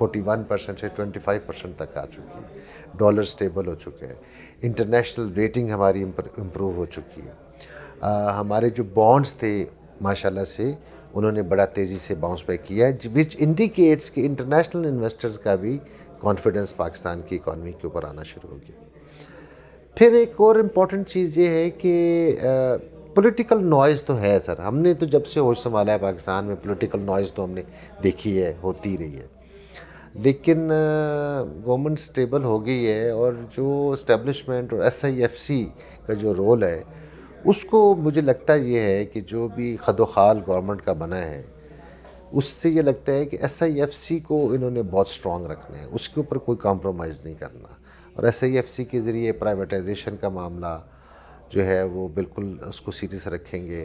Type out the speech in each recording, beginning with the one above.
41% سے 25% تک آ چکی ہے، ڈالر سٹیبل ہو چکے ہیں، انٹرنیشنل ریٹنگ ہماری امپروو ہو چکی ہے، ہمارے جو بانڈز تھے ماشاءاللہ سے انہوں نے بڑا تیزی سے باؤنس بیک کیا ہے، وچ انڈیکیٹس کہ انٹرنیشنل انویسٹرز کا بھی کانفیڈنس پاکستان کی اکانومی کے اوپر آنا شروع ہو گیا۔ پھر ایک اور امپورٹنٹ چیز یہ ہے کہ پولیٹیکل نوائز تو ہے سر، ہم نے تو جب سے ہوش سنبھالا ہے پاکستان میں پولیٹیکل نوائز تو ہم نے دیکھی ہے، ہوتی رہی ہے، لیکن گورنمنٹ سٹیبل ہو گئی ہے، اور جو اسٹیبلشمنٹ اور SIFC کا جو رول ہے اس کو مجھے لگتا یہ ہے کہ جو بھی خد و خال گورنمنٹ کا بنا ہے اس سے یہ لگتا ہے کہ SIFC کو انہوں نے بہت سٹرونگ رکھنا ہے، اس کے اوپر کوئی کمپرومائز نہیں کرنا، اور SIFC کے ذریعے پرائیویٹائزیشن کا معاملہ جو ہے وہ بالکل اس کو سیریس رکھیں گے۔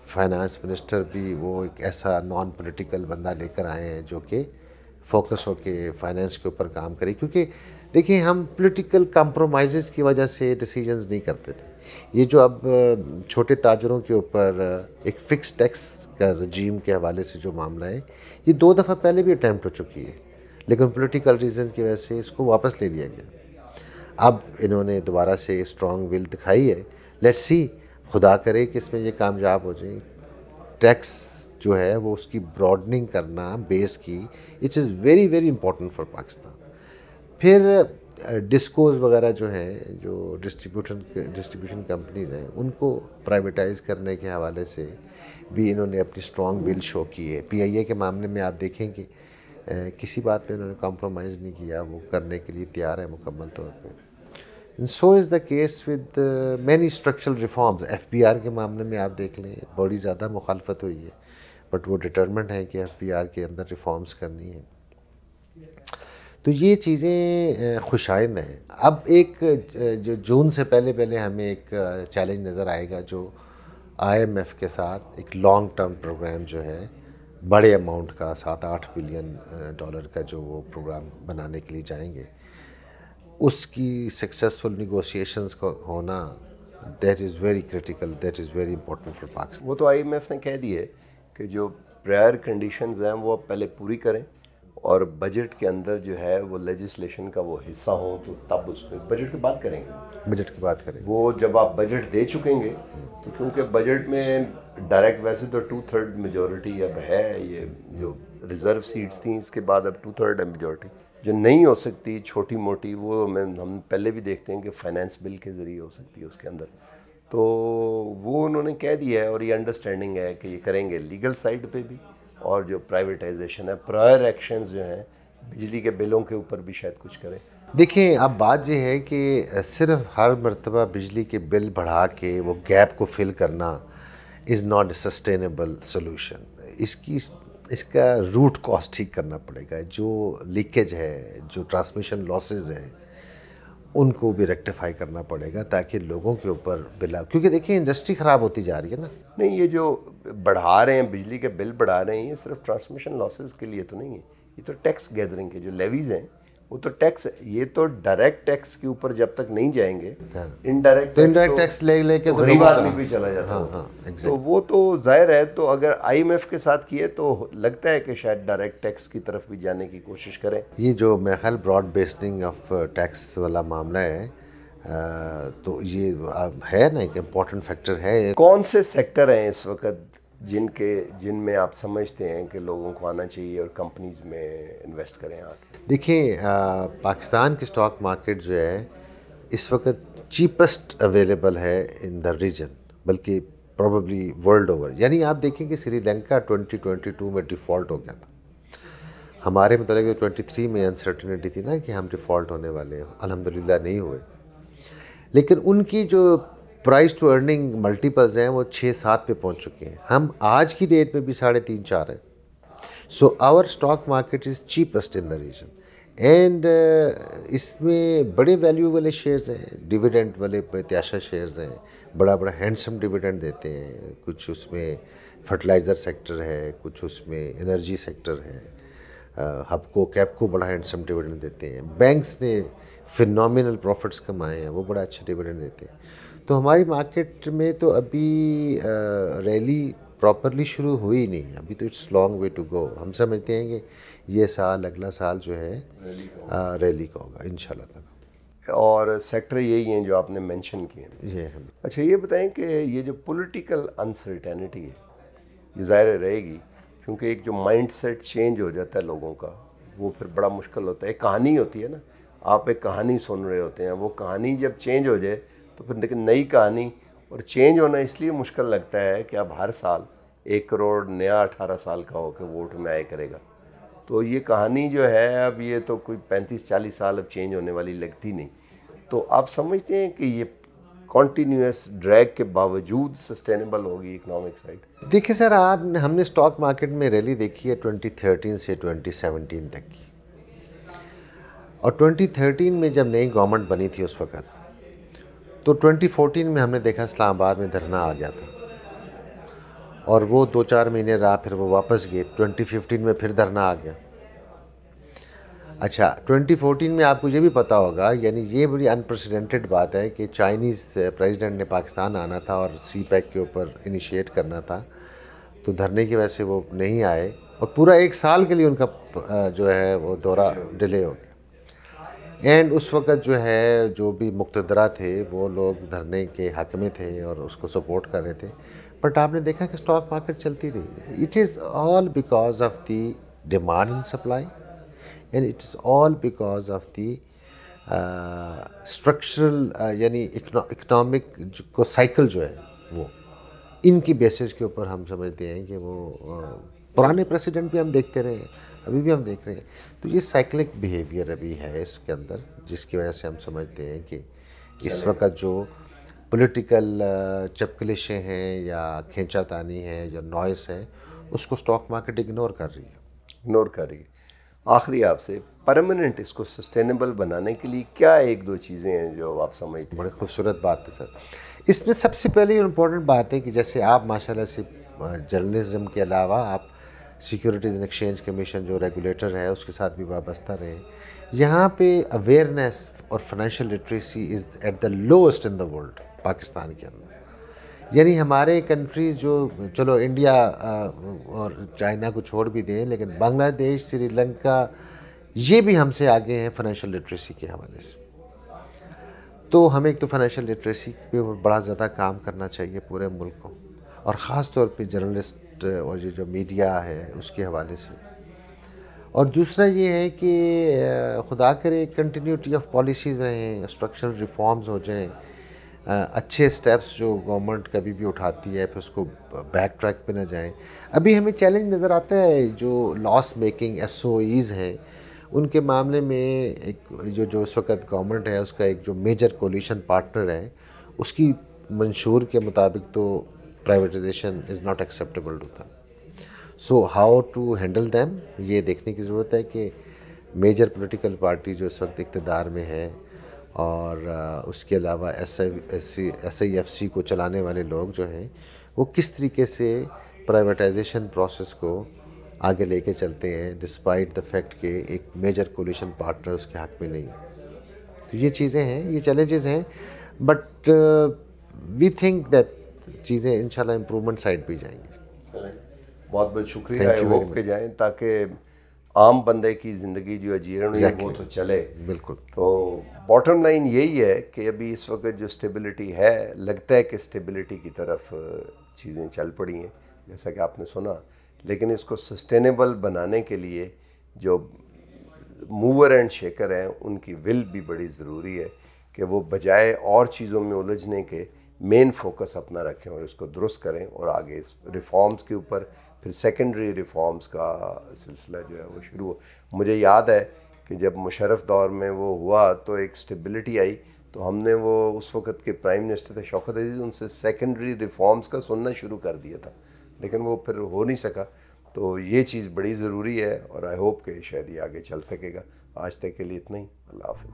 فائنانس منسٹر بھی وہ ایک ایسا نان پولیٹیکل بندہ لے کر آئے ہیں جو کہ فوکس ہو کے فائنانس کے اوپر کام کرے، کیونکہ دیکھیں ہم پولیٹیکل کمپرومائزز کی وجہ سے ڈیسیجنز نہیں کرتے تھے۔ یہ جو اب چھوٹے تاجروں کے اوپر ایک فکس ٹیکس کا رجیم کے حوالے سے جو معاملہ ہے، یہ 2 دفعہ پہلے بھی اٹیمپٹ ہو چکی ہے، لیکن پولیٹیکل ریزن کی وجہ سے اس کو واپس لے لیا گیا۔ اب انہوں نے دوبارہ سے اسٹرانگ ول دکھائی ہے، لیٹس سی، خدا کرے کہ اس میں یہ کامیاب ہو جائیں۔ ٹیکس جو ہے وہ اس کی براڈننگ کرنا بیس کی، it is very very important for Pakistan. پھر ڈسکوز وغیرہ جو ہیں، جو ڈسٹریبیوشن کمپنیز ہیں، ان کو پرائیویٹائز کرنے کے حوالے سے بھی انہوں نے اپنی اسٹرانگ ول شو کی ہے۔ PIA کے معاملے میں آپ دیکھیں کہ کسی بات پہ انہوں نے کمپرومائز نہیں کیا، وہ کرنے کے لیے تیار ہے مکمل طور پہ۔ So is the case with many structural reforms. FBR کے معاملے میں آپ دیکھ لیں بڑی زیادہ مخالفت ہوئی ہے، بٹ وہ ڈٹرمنٹ ہیں کہ FBR کے اندر ریفارمز کرنی ہیں۔ تو یہ چیزیں خوش آئند ہیں۔ اب ایک جو جون سے پہلے ہمیں ایک چیلنج نظر آئے گا، جو IMF کے ساتھ ایک لانگ ٹرم پروگرام جو ہے بڑے اماؤنٹ کا $7-8 بلین کا جو وہ پروگرام بنانے کے لیے جائیں گے، اس کی سکسیسفل نیگوشیشنز کا ہونا، that is very critical, that is very important for Pakistan. وہ تو IMF نے کہہ دی ہے کہ جو پرائر کنڈیشنز ہیں وہ پہلے پوری کریں، اور بجٹ کے اندر جو ہے وہ لیجسلیشن کا وہ حصہ ہو تو تب اس پہ بجٹ کی بات کریں گے۔ بجٹ کی بات کریں وہ جب آپ بجٹ دے چکیں گے تو کیونکہ بجٹ میں ڈائریکٹ ویسے تو 2/3 میجورٹی اب ہے، یہ جو ریزرو سیٹس تھیں اس کے بعد اب 2/3 ہے میجورٹی، جو نہیں ہو سکتی چھوٹی موٹی، وہ ہم پہلے بھی دیکھتے ہیں کہ فائنانس بل کے ذریعے ہو سکتی ہے اس کے اندر، تو وہ انہوں نے کہہ دیا ہے، اور یہ انڈرسٹینڈنگ ہے کہ یہ کریں گے لیگل سائڈ پہ بھی، اور جو پرائیویٹائزیشن ہے، پرائر ایکشنز جو ہیں بجلی کے بلوں کے اوپر بھی شاید کچھ کریں۔ دیکھیں اب بات یہ ہے کہ صرف ہر مرتبہ بجلی کے بل بڑھا کے وہ گیپ کو فل کرنا is not a sustainable solution. اس کا روٹ کاز ٹھیک کرنا پڑے گا، جو لیکیج ہے، جو ٹرانسمیشن لاسز ہیں، ان کو بھی ریکٹیفائی کرنا پڑے گا تاکہ لوگوں کے اوپر بلا، کیونکہ دیکھیں انڈسٹری خراب ہوتی جا رہی ہے نا۔ نہیں، یہ جو بڑھا رہے ہیں بجلی کے بل بڑھا رہے ہیں، یہ صرف ٹرانسمیشن لاسز کے لیے تو نہیں ہے، یہ تو ٹیکس گیدرنگ کے جو لیویز ہیں وہ تو ٹیکس، یہ تو ڈائریکٹ ٹیکس کے اوپر جب تک نہیں جائیں گے، انڈائریکٹ ٹیکس لے کے غریب آدمی بھی چلا جاتا ہے، تو وہ تو ظاہر ہے۔ تو اگر IMF کے ساتھ کیے تو لگتا ہے کہ شاید ڈائریکٹ ٹیکس کی طرف بھی جانے کی کوشش کریں۔ یہ جو میرے خیال براڈ بیسنگ آف ٹیکس والا معاملہ ہے، تو یہ ہے نا ایک امپورٹنٹ فیکٹر ہے۔ کون سے سیکٹر ہیں اس وقت جن میں آپ سمجھتے ہیں کہ لوگوں کو آنا چاہیے اور کمپنیز میں انویسٹ کریں آگے؟ دیکھیں پاکستان کی اسٹاک مارکیٹ جو ہے اس وقت چیپسٹ اویلیبل ہے ان دا ریجن، بلکہ پروبیبلی ورلڈ اوور۔ یعنی آپ دیکھیں کہ سری لنکا 2022 میں ڈیفالٹ ہو گیا تھا، ہمارے متعلق 23 میں انسرٹنٹی تھی نا کہ ہم ڈیفالٹ ہونے والے ہیں، الحمدللہ نہیں ہوئے، لیکن ان کی جو پرائز ٹو ارننگ ملٹیپلز ہیں وہ 6-7 پہ پہنچ چکے ہیں، ہم آج کی ڈیٹ میں بھی 3.5-4 ہیں۔ So our stock market is cheapest in the region, and اس میں بڑے ویلیو والے شیئرز ہیں، ڈیویڈنڈ والے پرتیاشا شیئرز ہیں، بڑا ہینڈسم ڈیویڈنڈ دیتے ہیں، کچھ اس میں فرٹیلائزر سیکٹر ہے، کچھ اس میں انرجی سیکٹر ہے، ہپکو کیپکو بڑا ہینڈسم ڈیویڈنڈ دیتے ہیں، بینکس نے فینومینل پروفٹس کمائے ہیں، وہ بڑا اچھا ڈیویڈنڈ دیتے ہیں۔ تو ہماری مارکیٹ میں تو ابھی ریلی پراپرلی شروع ہوئی نہیں، ابھی تو it's long way to go. ہم سمجھتے ہیں کہ یہ سال اگلا سال جو ہے ریلی کا ہوگا انشاءاللہ تعالی. اور سیکٹر یہی ہیں جو آپ نے مینشن کیے ہیں. یہ ہے. اچھا یہ بتائیں کہ یہ جو پولیٹیکل انسرٹینٹی ہے یہ ظاہر رہے گی، کیونکہ ایک جو مائنڈ سیٹ چینج ہو جاتا ہے لوگوں کا وہ پھر بڑا مشکل ہوتا ہے. ایک کہانی ہوتی ہے نا، آپ ایک کہانی سن رہے ہوتے ہیں، وہ کہانی جب چینج ہو جائے تو پھر لیکن نئی کہانی، اور چینج ہونا اس لیے مشکل لگتا ہے کہ اب ہر سال 1 کروڑ نیا 18 سال کا ہو کے ووٹ میں آئے کرے گا. تو یہ کہانی جو ہے اب یہ تو کوئی 35-40 سال اب چینج ہونے والی لگتی نہیں. تو آپ سمجھتے ہیں کہ یہ کنٹینیوس ڈریگ کے باوجود سسٹینیبل ہوگی اکنامک سائڈ؟ دیکھیں سر، ہم نے اسٹاک مارکیٹ میں ریلی دیکھی ہے 2013 سے 2017 تک کی، اور 2013 میں جب نئی گورنمنٹ بنی تھی اس وقت، تو 2014 میں ہم نے دیکھا اسلام آباد میں دھرنا آ گیا تھا، اور وہ 2-4 مہینے رہا، پھر وہ واپس گئے. 2015 میں پھر دھرنا آ گیا. اچھا 2014 میں آپ کو یہ بھی پتہ ہوگا، یعنی یہ بڑی انپریسیڈنٹڈ بات ہے کہ چائنیز پریزیڈنٹ نے پاکستان آنا تھا اور سی پیک کے اوپر انیشیٹ کرنا تھا، تو دھرنے کی وجہ سے وہ نہیں آئے، اور پورا 1 سال کے لیے ان کا جو ہے وہ دورہ ڈیلے ہو گیا. اینڈ اس وقت جو ہے جو بھی مقتدرہ تھے وہ لوگ دھرنے کے حق میں تھے اور اس کو سپورٹ کر رہے تھے. بٹ آپ نے دیکھا کہ اسٹاک مارکیٹ چلتی رہی. It is all because of the demand and supply, and it's all because of the structural, یعنی اکنامک کو سائیکل جو ہے وہ ان کی بیسس کے اوپر ہم سمجھتے ہیں کہ وہ پرانے پریسیڈنٹ بھی ہم دیکھتے رہے ہیں، ابھی بھی ہم دیکھ رہے ہیں. تو یہ سائیکلک بیہیویئر ابھی ہے اس کے اندر، جس کی وجہ سے ہم سمجھتے ہیں کہ اس وقت جو پولیٹیکل چپکلشیں ہیں یا کھینچا تانی ہے یا نوائس ہے، اس کو اسٹاک مارکیٹ اگنور کر رہی ہے. آخری آپ سے، پرماننٹ اس کو سسٹینیبل بنانے کے لیے کیا 1-2 چیزیں ہیں جو آپ سمجھتے ہیں؟ بڑی خوبصورت بات ہے سر. اس میں سب سے پہلے امپورٹنٹ بات ہے کہ جیسے آپ ماشاءاللہ سے جرنلزم کے علاوہ آپ سیکیورٹیز اینڈ ایکسچینج کمیشن جو ریگولیٹر ہے اس کے ساتھ بھی وابستہ رہے. یہاں پہ اویئرنیس اور financial literacy is at the lowest in the world Pakistan کے اندر. یعنی ہمارے کنٹریز جو، چلو انڈیا اور چائنا کو چھوڑ بھی دیں، لیکن بنگلہ دیش، سری لنکا، یہ بھی ہم سے آگے ہیں فائنینشیل لٹریسی کے حوالے سے. تو ہمیں ایک تو فائنینشیل لٹریسی پہ بڑا زیادہ کام کرنا چاہیے پورے ملک کو، اور خاص طور پہ جرنلسٹ اور یہ جو میڈیا ہے اس کے حوالے سے. اور دوسرا یہ ہے کہ خدا کرے کنٹینیوٹی آف پالیسیز رہیں، اسٹرکچرل ریفارمز ہو جائیں، اچھے سٹیپس جو گورنمنٹ کبھی بھی اٹھاتی ہے پھر اس کو بیک ٹریک پہ نہ جائیں. ابھی ہمیں چیلنج نظر آتا ہے جو لاس میکنگ ایس او ایز ہیں ان کے معاملے میں. ایک جو اس وقت گورنمنٹ ہے اس کا ایک جو میجر کولیشن پارٹنر ہے، اس کی منشور کے مطابق تو privatisation is not acceptable to them. So how to handle them, یہ دیکھنے کی ضرورت ہے کہ میجر پولیٹیکل پارٹی جو اس وقت اقتدار میں ہے اور اس کے علاوہ ایس آئی ایف سی کو چلانے والے لوگ جو ہیں وہ کس طریقے سے پرائیویٹائزیشن پروسیس کو آگے لے کے چلتے ہیں ڈسپائٹ دا فیکٹ کہ ایک میجر کولیشن پارٹنر اس کے حق میں نہیں. تو یہ چیزیں ہیں، یہ چیلنجز ہیں، بٹ وی تھنک دیٹ چیزیں انشاءاللہ امپرومنٹ سائڈ پہ جائیں گی. بہت بہت شکریہ، آئی ہوپ کہ جائیں تاکہ عام بندے کی زندگی جو ہے جیرن ہوئی وہ تو چلے. بالکل. تو باٹم لائن یہی ہے کہ ابھی اس وقت جو اسٹیبلٹی ہے، لگتا ہے کہ اسٹیبلٹی کی طرف چیزیں چل پڑی ہیں جیسا کہ آپ نے سنا، لیکن اس کو سسٹینیبل بنانے کے لیے جو موور اینڈ شیکر ہیں ان کی ول بھی بڑی ضروری ہے کہ وہ بجائے اور چیزوں میں الجھنے کے مین فوکس اپنا رکھیں اور اس کو درست کریں، اور آگے اس ریفارمز کے اوپر پھر سیکنڈری ریفارمز کا سلسلہ جو ہے وہ شروع ہو. مجھے یاد ہے کہ جب مشرف دور میں وہ ہوا تو ایک سٹیبلٹی آئی، تو ہم نے وہ اس وقت کے پرائم منسٹر تھے شوکت عزیز، ان سے سیکنڈری ریفارمز کا سننا شروع کر دیا تھا، لیکن وہ پھر ہو نہیں سکا. تو یہ چیز بڑی ضروری ہے اور آئی ہوپ کہ شاید یہ آگے چل سکے گا. آج تک کے لیے اتنا ہی. اللہ حافظ.